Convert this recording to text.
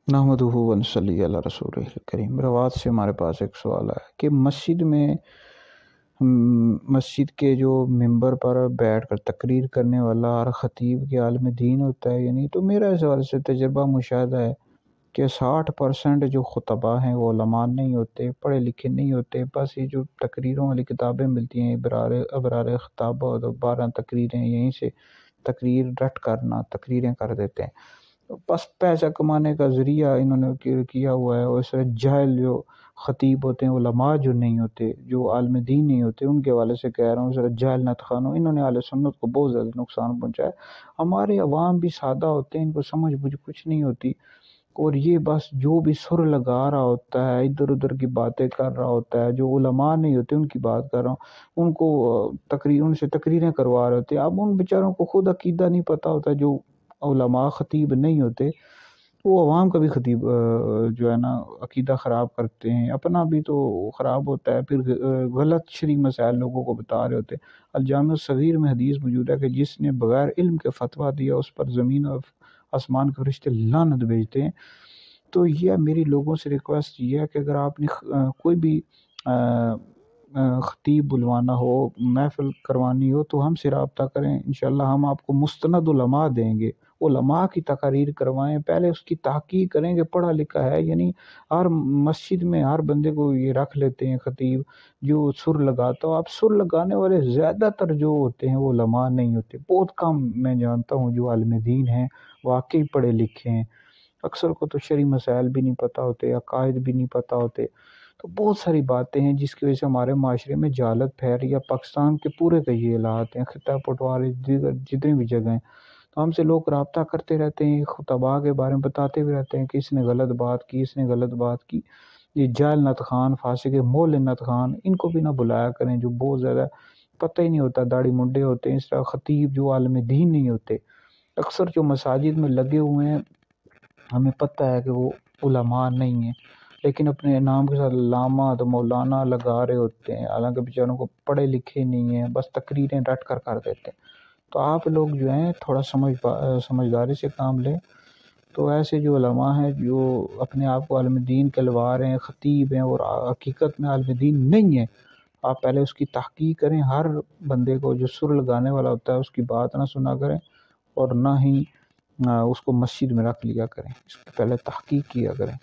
नहमदुहु व नसल्ली अला रसूलिल करीम। रवात से हमारे पास एक सवाल है कि मस्जिद के जो मिंबर पर बैठ कर तकरीर करने वाला और ख़तीब के आलिम दीन होता है या नहीं। तो मेरा इस हवाले से तजर्बा मुशाहदा है कि 60% जो खुतबा हैं वो उलमा नहीं होते, पढ़े लिखे नहीं होते। बस ये जो तकरीरों वाली किताबें मिलती हैं, अबरार ख़ताबा और 12 तकरीरें, यहीं से तकरीर रट करना तकरीरें कर देते हैं। बस पैसा कमाने का ज़रिया इन्होंने किया हुआ है। और इस जाहिल जो ख़तीब होते हैं, उलमा जो नहीं होते, जो आलिम दीन नहीं होते, उनके हवाले से कह रहा हूँ, सर जाहिल नत खानों, इन्होंने आले सुन्नत को बहुत ज़्यादा नुकसान पहुँचाया। हमारे अवाम भी सादा होते हैं, इनको समझ बुझ कुछ नहीं होती। और ये बस जो भी सुर लगा रहा होता है, इधर उधर की बातें कर रहा होता है, जो उलमा नहीं होते उनकी बात कर रहा हूँ, उनको उनसे तकरीरें करवा रहे होते हैं। अब उन बेचारों को खुद अकीदा नहीं पता होता, जो उलमा ख़तीब नहीं होते, वो अवाम का भी ख़तीब जो है ना अकीदा ख़राब करते हैं, अपना भी तो ख़राब होता है। फिर गलत शरई मसाइल लोगों को बता रहे होते हैं। अल-जामिअ सगीर में हदीस मौजूद है कि जिसने बग़ैर इल्म के फतवा दिया उस पर ज़मीन और आसमान के फरिश्ते लानत भेजते हैं। तो यह मेरी लोगों से रिक्वेस्ट ये है कि अगर आपने कोई भी ख़तीब बुलवाना हो, महफ़िल करवानी हो, तो हमसे रब्ता करें। इंशाअल्लाह हम आपको मुस्तनद उलमा देंगे। उलमा की तकारीर करवाएं, पहले उसकी तहकीक करें कि पढ़ा लिखा है यानी। हर मस्जिद में हर बंदे को ये रख लेते हैं ख़तीब जो सुर लगाता हो। अब सुर लगाने वाले ज़्यादातर जो होते हैं वो उलमा नहीं होते। बहुत कम मैं जानता हूँ जो आलिम दीन हैं, वाकई पढ़े लिखे हैं। अक्सर को तो शरई मसाइल भी नहीं पता होते, अकायद भी नहीं पता होते। तो बहुत सारी बातें हैं जिसकी वजह से हमारे माशरे में जहालत फैल रही है। पाकिस्तान के पूरे के ये हालात हैं, खिता पटवारी जितनी भी जगह हैं। तो हमसे लोग रब्ता करते रहते हैं, खुतबा के बारे में बताते भी रहते हैं कि इसने गलत बात की, इसने गलत बात की। ये जाल नत खान, फासिक मोल नत खान, इनको भी ना बुलाया करें, जो बहुत ज़्यादा पता ही नहीं होता, दाढ़ी मुंडे होते हैं। इस तरह ख़तीब जो आलिम दीन नहीं होते, अक्सर जो मसाजिद में लगे हुए हैं, हमें पता है कि वो उलमा नहीं है, लेकिन अपने नाम के साथ लामा तो मौलाना लगा रहे होते हैं। हालांकि बेचारों को पढ़े लिखे नहीं हैं, बस तकरीरें रट कर देते हैं। तो आप लोग जो हैं थोड़ा समझदारी से काम लें। तो ऐसे जो उलमा हैं जो अपने आप को आलिम दीन कहलवा रहे हैं, ख़तीब हैं, और हकीकत में आलिम दीन नहीं है, आप पहले उसकी तहकीक करें। हर बंदे को जो सुर लगाने वाला होता है उसकी बात ना सुना करें, और ना ही उसको मस्जिद में रख लिया करें। इसकी पहले तहकीक किया करें।